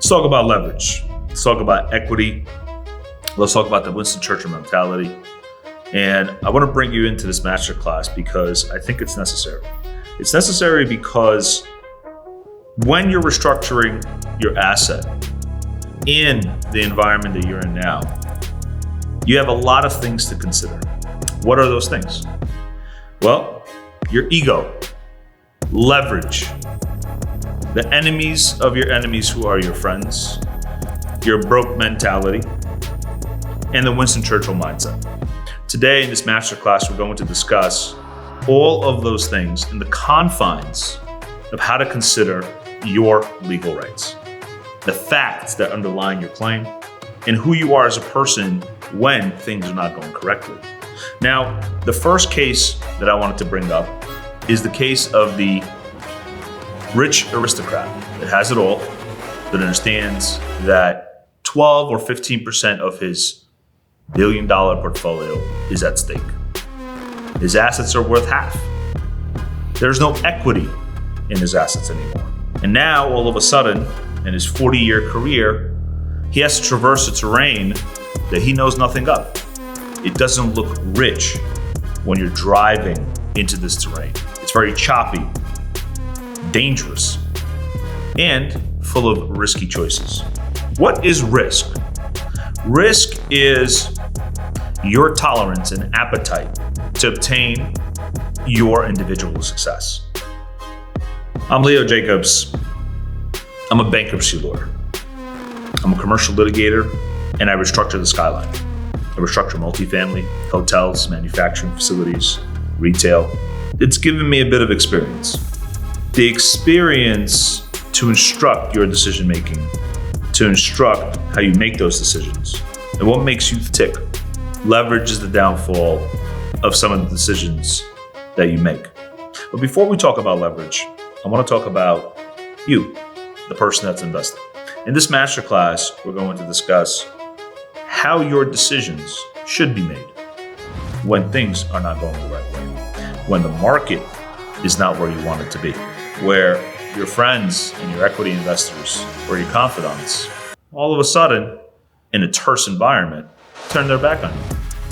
Let's talk about leverage. Let's talk about equity. Let's talk about the Winston Churchill mentality. And I want to bring you into this masterclass because I think it's necessary. It's necessary because when you're restructuring your asset in the environment that you're in now, you have a lot of things to consider. What are those things? Well, your ego, leverage, the enemies of your enemies who are your friends, your broke mentality, and the Winston Churchill mindset. Today in this masterclass, we're going to discuss all of those things in the confines of how to consider your legal rights, the facts that underlie your claim, and who you are as a person when things are not going correctly. Now, the first case that I wanted to bring up is the case of the rich aristocrat that has it all, that understands that 12 or 15% of his billion-dollar portfolio is at stake. His assets are worth half. There's no equity in his assets anymore. And now, all of a sudden, in his 40-year career, he has to traverse a terrain that he knows nothing of. It doesn't look rich when you're driving into this terrain. It's very choppy, dangerous, and full of risky choices. What is risk? Risk is your tolerance and appetite to obtain your individual success. I'm Leo Jacobs. I'm a bankruptcy lawyer. I'm a commercial litigator, and I restructure the skyline. I restructure multifamily, hotels, manufacturing facilities, retail. It's given me a bit of experience. The experience to instruct your decision making, to instruct how you make those decisions, and what makes you tick. Leverage is the downfall of some of the decisions that you make. But before we talk about leverage, I want to talk about you, the person that's investing. In this masterclass, we're going to discuss how your decisions should be made when things are not going the right way, when the market is not where you want it to be, where your friends and your equity investors or your confidants, all of a sudden, in a terse environment, turn their back on you.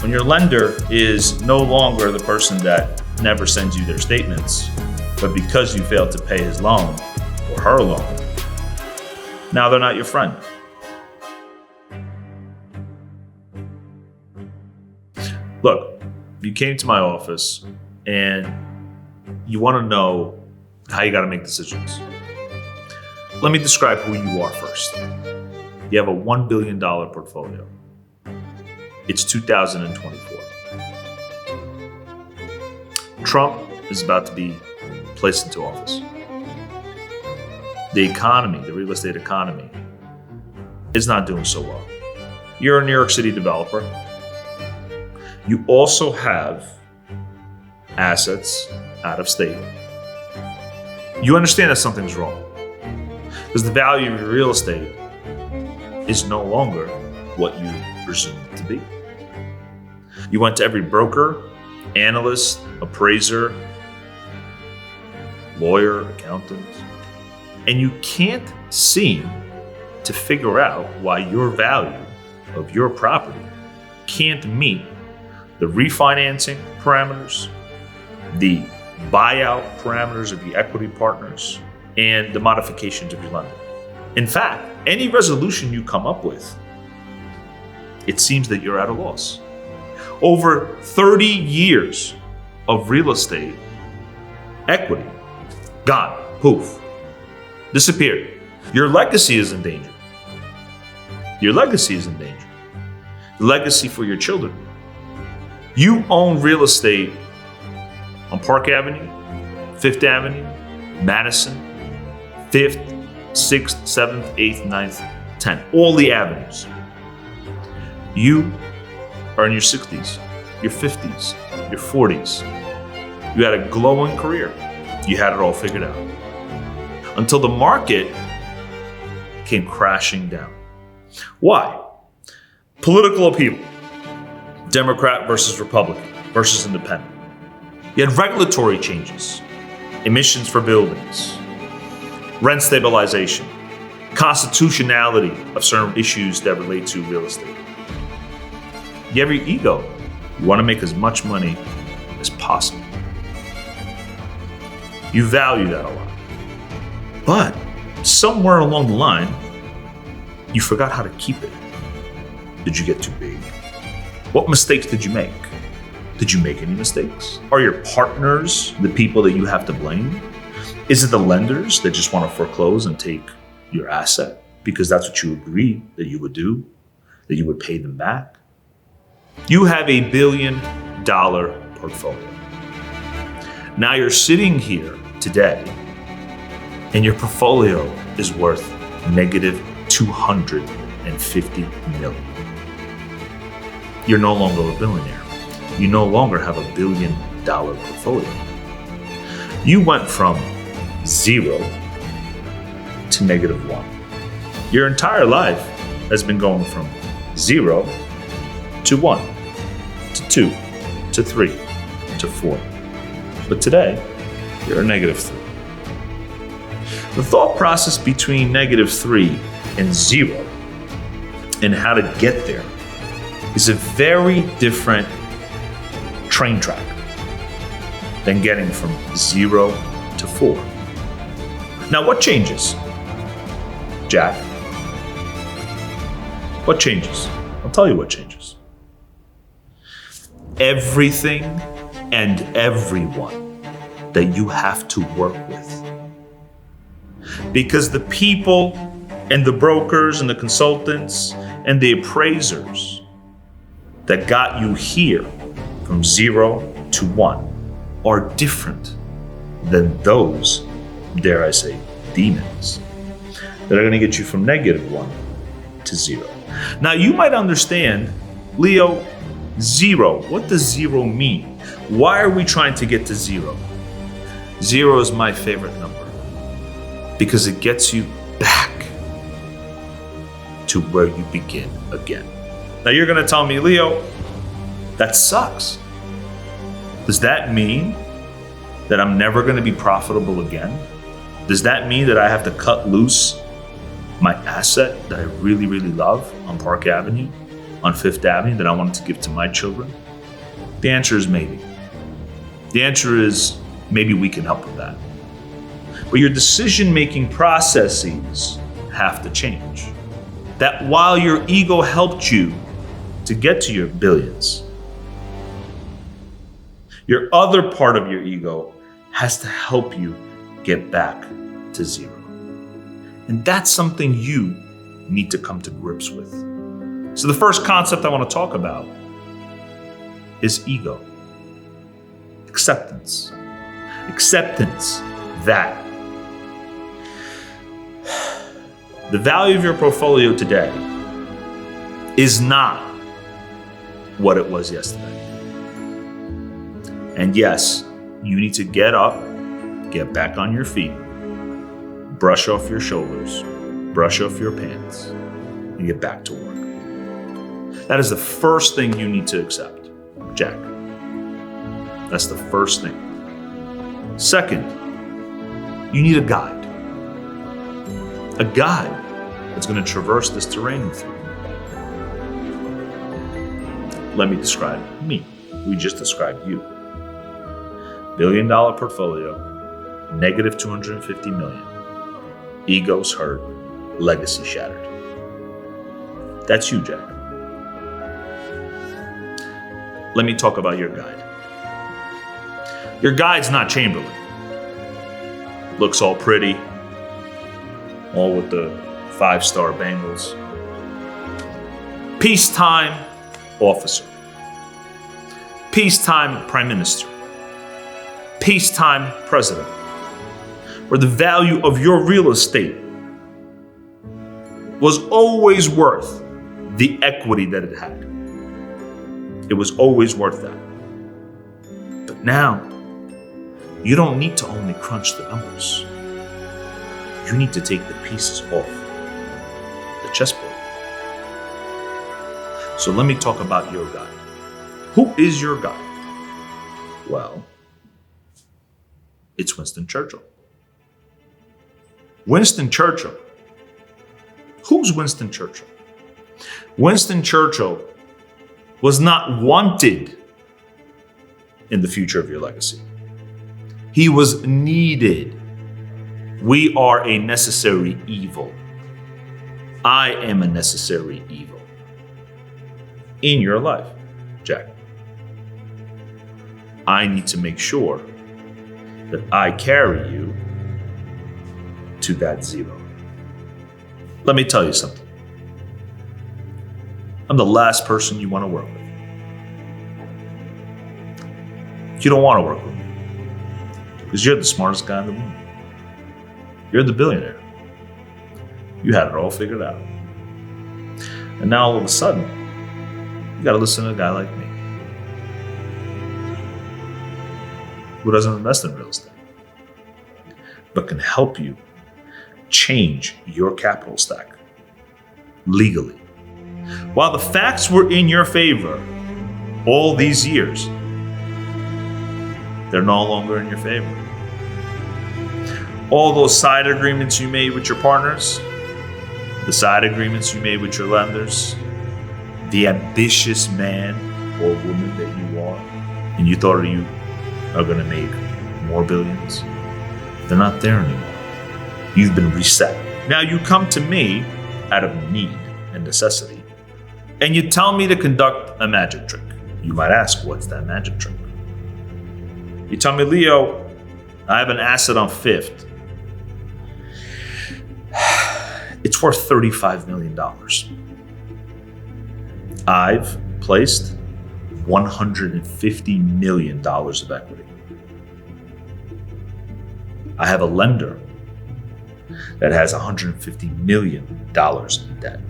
When your lender is no longer the person that never sends you their statements, but because you failed to pay his loan or her loan, now they're not your friend. Look, you came to my office and you want to know how you got to make decisions. Let me describe who you are first. You have a $1 billion portfolio. It's 2024. Trump is about to be placed into office. The economy, the real estate economy, is not doing so well. You're a New York City developer. You also have assets out of state. You understand that something's wrong because the value of your real estate is no longer what you presume it to be. You went to every broker, analyst, appraiser, lawyer, accountant, and you can't seem to figure out why your value of your property can't meet the refinancing parameters, the buyout parameters of the equity partners, and the modifications of your lender. In fact, any resolution you come up with, it seems that you're at a loss. Over 30 years of real estate equity, gone, poof, disappeared. Your legacy is in danger. Your legacy is in danger. The legacy for your children. You own real estate on Park Avenue, Fifth Avenue, Madison, 5th, 6th, 7th, 8th, 9th, 10th, all the avenues. You are in your 60s, your 50s, your 40s. You had a glowing career. You had it all figured out. Until the market came crashing down. Why? Political upheaval. Democrat versus Republican versus independent. You had regulatory changes, emissions for buildings, rent stabilization, constitutionality of certain issues that relate to real estate. You have your ego. You want to make as much money as possible. You value that a lot. But somewhere along the line, you forgot how to keep it. Did you get too big? What mistakes did you make? Did you make any mistakes? Are your partners the people that you have to blame? Is it the lenders that just want to foreclose and take your asset because that's what you agreed that you would do, that you would pay them back? You have $1 billion portfolio. Now you're sitting here today and your portfolio is worth negative $250 million. You're no longer a billionaire. You no longer have $1 billion portfolio. You went from 0 to -1. Your entire life has been going from 0 to 1, to 2, to 3, to 4. But today, you're a -3. The thought process between -3 and 0 and how to get there is a very different train track than getting from 0 to 4. Now, what changes, Jack? What changes? I'll tell you what changes. Everything and everyone that you have to work with. Because the people and the brokers and the consultants and the appraisers that got you here from 0 to 1 are different than those, dare I say, demons that are going to get you from -1 to 0. Now, you might understand, Leo, 0. What does 0 mean? Why are we trying to get to 0? 0 is my favorite number because it gets you back to where you begin again. Now, you're going to tell me, Leo, that sucks. Does that mean that I'm never going to be profitable again? Does that mean that I have to cut loose my asset that I really, really love on Park Avenue, on Fifth Avenue, that I wanted to give to my children? The answer is maybe. The answer is maybe we can help with that. But your decision-making processes have to change. That while your ego helped you to get to your billions, your other part of your ego has to help you get back to 0. And that's something you need to come to grips with. So the first concept I want to talk about is ego. Acceptance. Acceptance that the value of your portfolio today is not what it was yesterday. And yes, you need to get up, get back on your feet, brush off your shoulders, brush off your pants, and get back to work. That is the first thing you need to accept, Jack. That's the first thing. Second, you need a guide. A guide that's going to traverse this terrain with you. Let me describe me. We just described you. $1 billion portfolio, -250 million. Egos hurt, legacy shattered. That's you, Jack. Let me talk about your guide. Your guide's not Chamberlain. Looks all pretty, all with the 5-star bangles. Peacetime officer. Peacetime prime minister. Peacetime president. Where the value of your real estate was always worth the equity that it had. It was always worth that. But now, you don't need to only crunch the numbers. You need to take the pieces off the chessboard. So let me talk about your guide. Who is your guide? Well, it's Winston Churchill. Winston Churchill Who's Winston Churchill? Winston Churchill was not wanted in the future of your legacy. He was needed. We are a necessary evil. I am a necessary evil in your life, Jack. I need to make sure that I carry you to that zero. Let me tell you something. I'm the last person you want to work with. You don't want to work with me because you're the smartest guy in the room. You're the billionaire. You had it all figured out. And now all of a sudden, you got to listen to a guy like me who doesn't invest in real estate, but can help you change your capital stack legally. While the facts were in your favor all these years, they're no longer in your favor. All those side agreements you made with your partners, the side agreements you made with your lenders, the ambitious man or woman that you are, and you thought you are going to make more billions, they're not there anymore. You've been reset. Now you come to me out of need and necessity, and you tell me to conduct a magic trick. You might ask, what's that magic trick? You tell me, Leo, I have an asset on Fifth. It's worth $35 million. I've placed $150 million of equity. I have a lender that has $150 million in debt.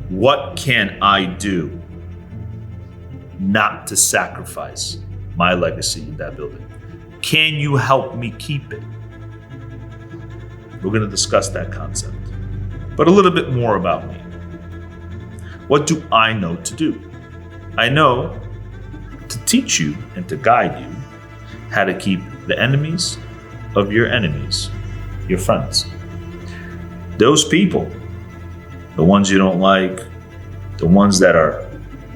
What can I do not to sacrifice my legacy in that building? Can you help me keep it? We're going to discuss that concept, but a little bit more about me. What do I know to do? I know to teach you and to guide you how to keep the enemies of your enemies your friends. Those people, the ones you don't like, the ones that are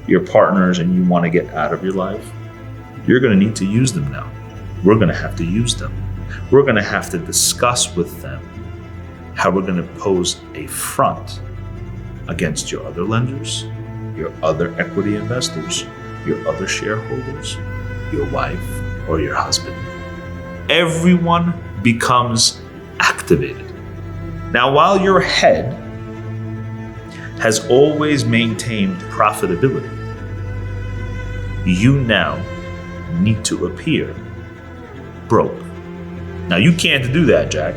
your partners and you want to get out of your life, you're going to need to use them now. We're going to have to use them. We're going to have to discuss with them how we're going to pose a front against your other lenders, your other equity investors, your other shareholders, your wife or your husband. Everyone becomes activated. Now, while your head has always maintained profitability, you now need to appear broke. Now, you can't do that, Jack.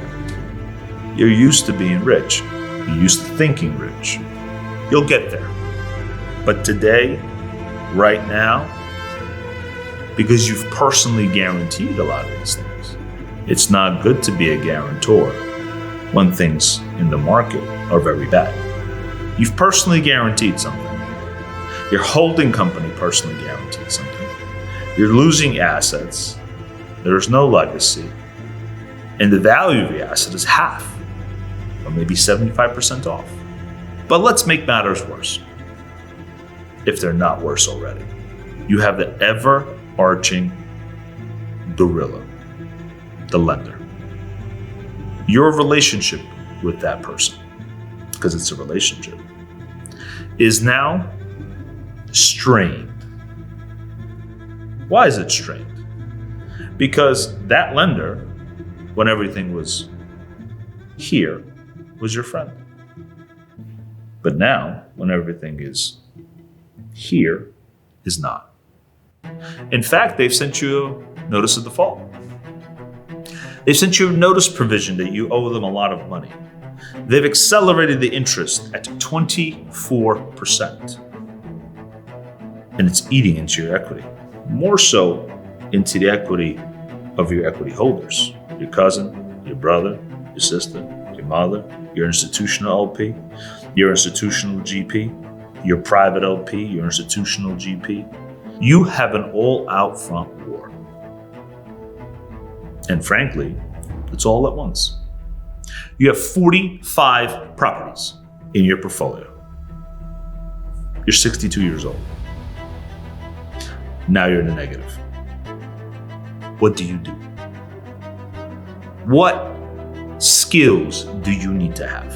You're used to being rich. You're used to thinking rich. You'll get there. But today, right now, because you've personally guaranteed a lot of these things, it's not good to be a guarantor when things in the market are very bad. You've personally guaranteed something. Your holding company personally guaranteed something. You're losing assets. There's no legacy. And the value of the asset is half, or maybe 75% off. But let's make matters worse, if they're not worse already. You have the ever-arching gorilla, the lender. Your relationship with that person, because it's a relationship, is now strained. Why is it strained? Because that lender, when everything was here, was your friend. But now, when everything is here, is not. In fact, they've sent you a notice of default. They've sent you a notice provision that you owe them a lot of money. They've accelerated the interest at 24%. And it's eating into your equity. More so into the equity of your equity holders. Your cousin, your brother, your sister, your mother, your institutional LP, your institutional GP, your private LP, your institutional GP. You have an all-out front war. And frankly, it's all at once. You have 45 properties in your portfolio. You're 62 years old. Now you're in the negative. What do you do? What skills do you need to have?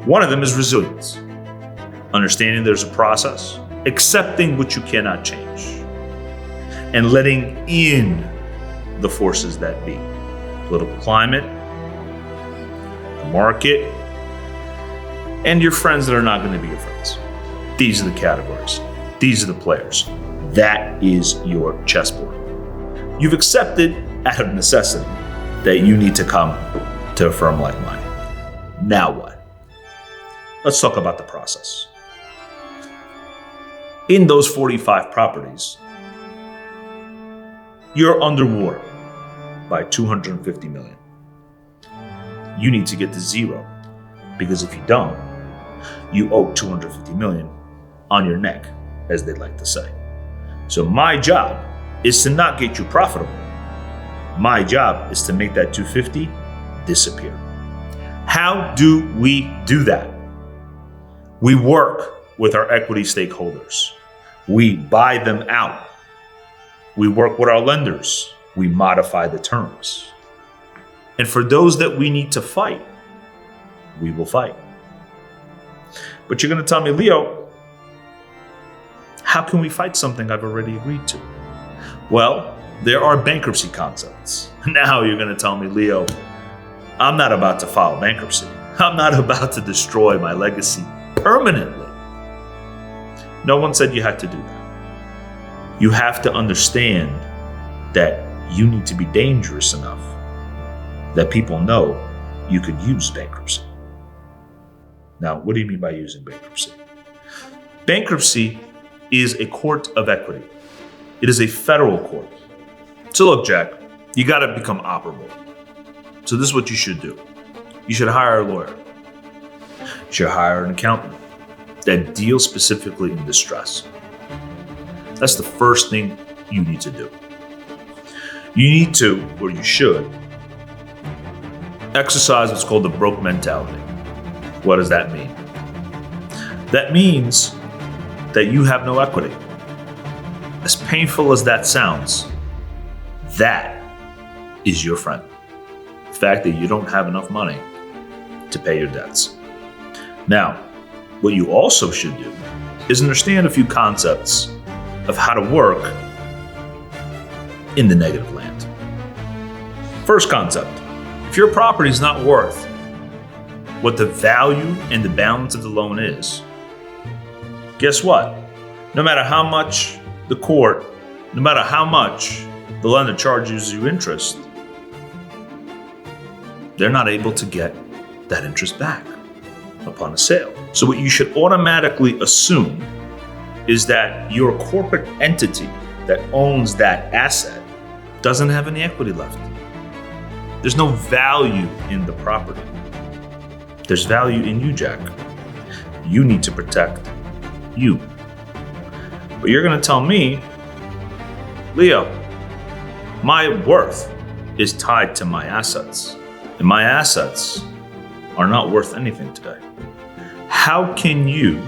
One of them is resilience. Understanding there's a process, accepting what you cannot change, and letting in the forces that be. Political climate, the market, and your friends that are not going to be your friends. These are the categories. These are the players. That is your chessboard. You've accepted out of necessity that you need to come to a firm like mine. Now what? Let's talk about the process. In those 45 properties, you're underwater by $250 million. You need to get to zero, because if you don't, you owe $250 million on your neck, as they like to say. So my job is to not get you profitable. My job is to make that 250 disappear. How do we do that? We work with our equity stakeholders. We buy them out. We work with our lenders. We modify the terms. And for those that we need to fight, we will fight. But you're going to tell me, Leo, how can we fight something I've already agreed to? Well, there are bankruptcy concepts. Now you're going to tell me, Leo, I'm not about to file bankruptcy. I'm not about to destroy my legacy permanently. No one said you had to do that. You have to understand that you need to be dangerous enough that people know you could use bankruptcy. Now, what do you mean by using bankruptcy? Bankruptcy is a court of equity. It is a federal court. So look, Jack, you got to become operable. So this is what you should do. You should hire a lawyer. You should hire an accountant that deals specifically in distress. That's the first thing you need to do. You need to, or you should, exercise what's called the broke mentality. What does that mean? That means that you have no equity. As painful as that sounds, that is your friend. The fact that you don't have enough money to pay your debts. Now, what you also should do is understand a few concepts of how to work in the negative land. First concept, if your property is not worth what the value and the balance of the loan is, guess what? No matter how much the court, no matter how much the lender charges you interest, they're not able to get that interest back upon a sale. So what you should automatically assume is that your corporate entity that owns that asset doesn't have any equity left. There's no value in the property. There's value in you, Jack. You need to protect you. But you're going to tell me, Leo, my worth is tied to my assets, and my assets are not worth anything today. How can you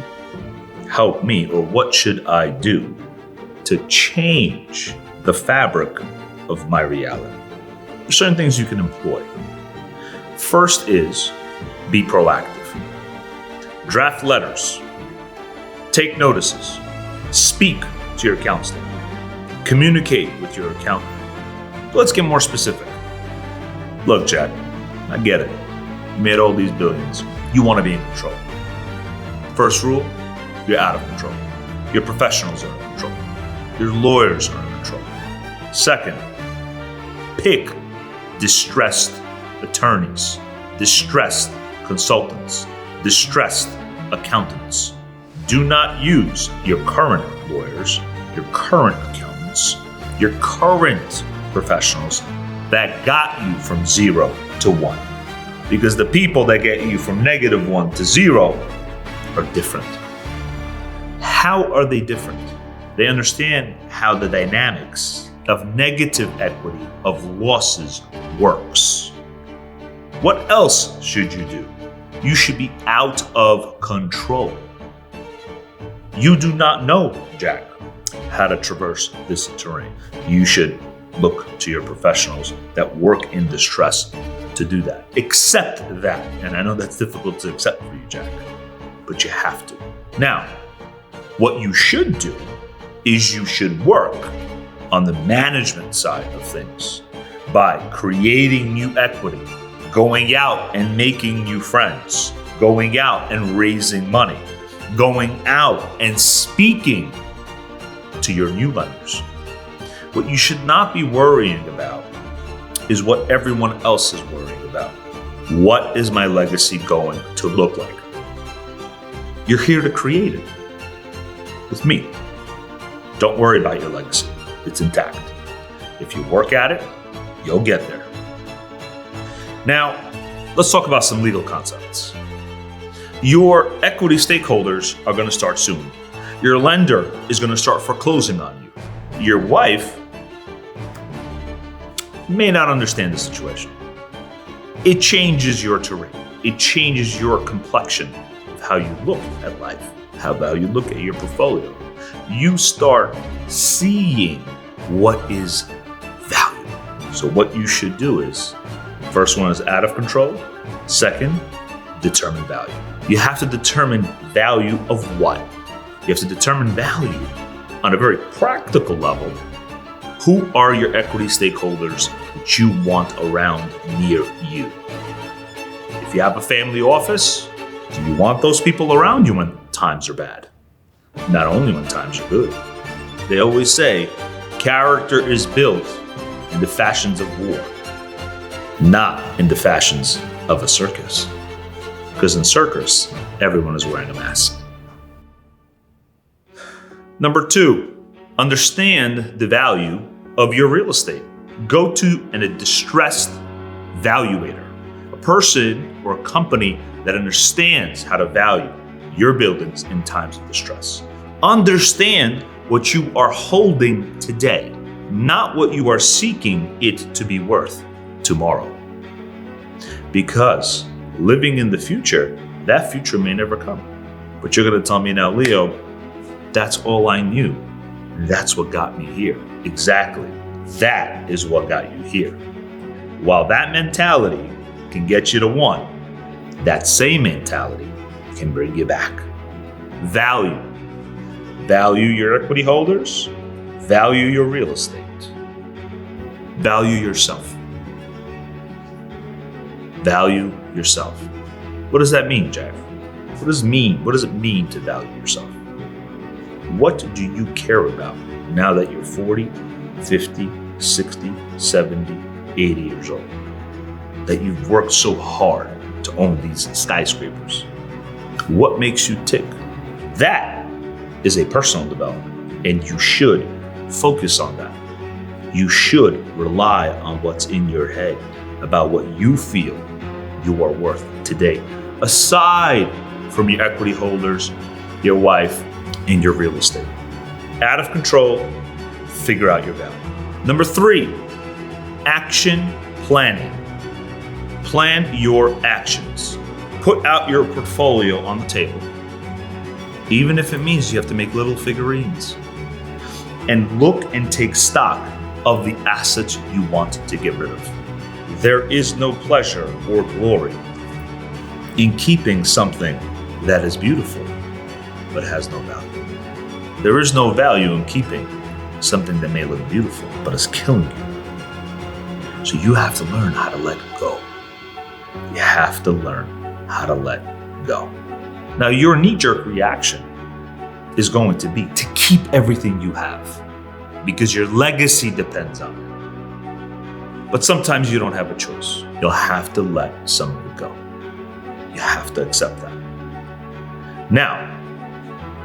help me, or what should I do to change the fabric of my reality? There's certain things you can employ. First is be proactive. Draft letters. Take notices. Speak to your counselor. Communicate with your accountant. Let's get more specific. Look, Jack, I get it. You made all these billions. You want to be in control. First rule, you're out of control. Your professionals are in control. Your lawyers are in control. Second, pick distressed attorneys, distressed consultants, distressed accountants. Do not use your current lawyers, your current accountants, your current professionals that got you from 0 to 1. Because the people that get you from -1 to 0 are different. How are they different? They understand how the dynamics of negative equity, of losses, works. What else should you do? You should be out of control. You do not know, Jack, how to traverse this terrain. You should look to your professionals that work in distress to do that. Accept that. And I know that's difficult to accept for you, Jack, but you have to. Now, what you should do is you should work on the management side of things by creating new equity, going out and making new friends, going out and raising money, going out and speaking to your new lenders. What you should not be worrying about is what everyone else is worrying about. What is my legacy going to look like? You're here to create it with me. Don't worry about your legacy. It's intact. If you work at it, you'll get there. Now, let's talk about some legal concepts. Your equity stakeholders are going to start suing. Your lender is going to start foreclosing on you. Your wife may not understand the situation. It changes your terrain. It changes your complexion of how you look at life, how you look at your portfolio. You start seeing what is value. So what you should do is, first one is out of control. Second, determine value. You have to determine value of what? You have to determine value on a very practical level. Who are your equity stakeholders that you want around near you? If you have a family office, do you want those people around you when times are bad? Not only when times are good. They always say, character is built in the fashions of war, not in the fashions of a circus. Because in circus, everyone is wearing a mask. Number 2, understand the value of your real estate. Go to a distressed valuator, a person or a company that understands how to value your buildings in times of distress. Understand what you are holding today, not what you are seeking it to be worth tomorrow. Because living in the future, that future may never come. But you're going to tell me now, Leo, that's all I knew. That's what got me here. Exactly. That is what got you here. While that mentality can get you to 1, that same mentality can bring you back. Value. Value your equity holders. Value your real estate. Value yourself. Value yourself. What does that mean, Jack? What does it mean to value yourself? What do you care about now that you're 40, 50, 60, 70, 80 years old? That you've worked so hard to own these skyscrapers? What makes you tick? That is a personal development, and you should focus on that. You should rely on what's in your head about what you feel you are worth today, aside from your equity holders, your wife, and your real estate. Out of control, figure out your value. Number 3, action planning. Plan your actions. Put out your portfolio on the table, even if it means you have to make little figurines, and look and take stock of the assets you want to get rid of. There is no pleasure or glory in keeping something that is beautiful but has no value. There is no value in keeping something that may look beautiful but is killing you. So you have to learn how to let go. You have to learn how to let go. Now, your knee-jerk reaction is going to be to keep everything you have because your legacy depends on it. But sometimes you don't have a choice. You'll have to let some of it go. You have to accept that. Now,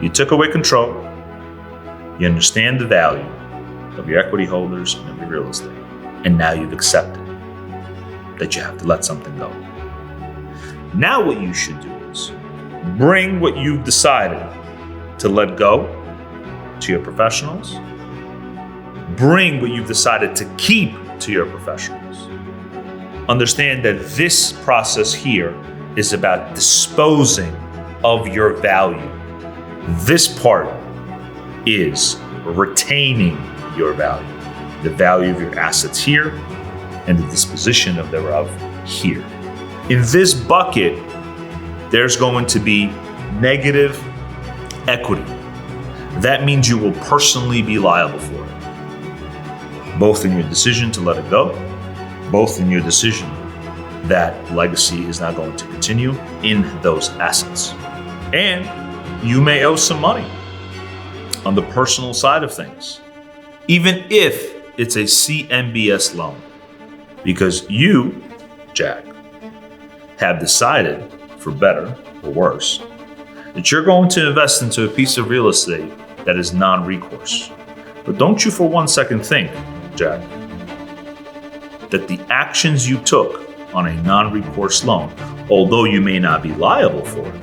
you took away control. You understand the value of your equity holders and of your real estate. And now you've accepted that you have to let something go. Now what you should do is bring what you've decided to let go to your professionals. Bring what you've decided to keep to your professionals. understand that this process here is about disposing of your value. This part is retaining your value, the value of your assets here and the disposition of thereof here. In this bucket, there's going to be negative equity. That means you will personally be liable for it, both in your decision to let it go, both in your decision that legacy is not going to continue in those assets. And you may owe some money on the personal side of things, even if it's a CMBS loan, because you, Jack, have decided, for better or worse, that you're going to invest into a piece of real estate that is non-recourse. But don't you for one second think, Jack, that the actions you took on a non-recourse loan, although you may not be liable for it,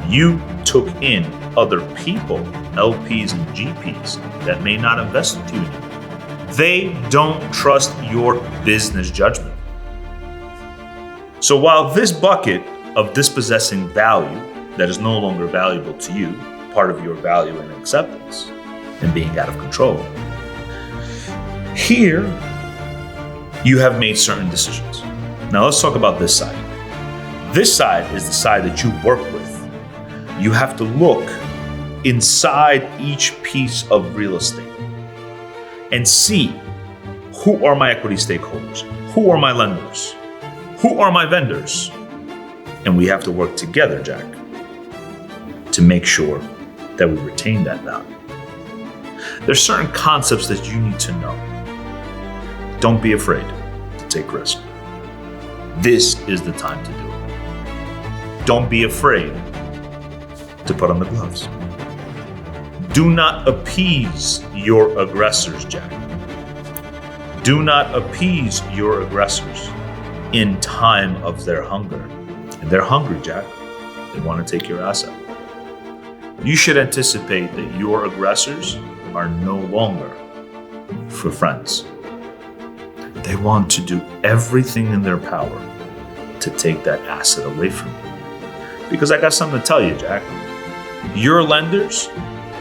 you took in other people, LPs and GPs, that may not invest with you anymore. They don't trust your business judgment. So while this bucket of dispossessing value that is no longer valuable to you, part of your value and acceptance and being out of control, here you have made certain decisions. Now let's talk about this side. This side is the side that you work with. You have to look inside each piece of real estate and see who are my equity stakeholders, who are my lenders, who are my vendors. And we have to work together, Jack, to make sure that we retain that value. There's certain concepts that you need to know. Don't be afraid to take risk. This is the time to do it. Don't be afraid to put on the gloves. Do not appease your aggressors, Jack. Do not appease your aggressors in time of their hunger. And they're hungry, Jack. They want to take your asset. You should anticipate that your aggressors are no longer for friends. They want to do everything in their power to take that asset away from you. Because I got something to tell you, Jack. Your lenders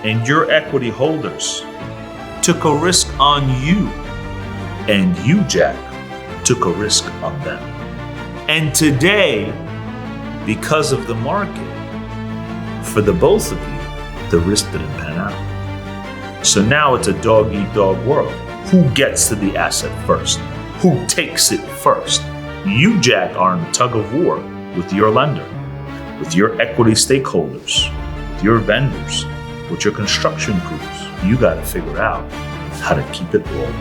and your equity holders took a risk on you. And you, Jack, took a risk on them. And today, because of the market, for the both of you, the risk didn't pan out. So now it's a dog-eat-dog world. Who gets to the asset first? Who takes it first? You, Jack, are in a tug of war with your lender, with your equity stakeholders, with your vendors, with your construction crews. You got to figure out how to keep it all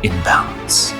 in balance.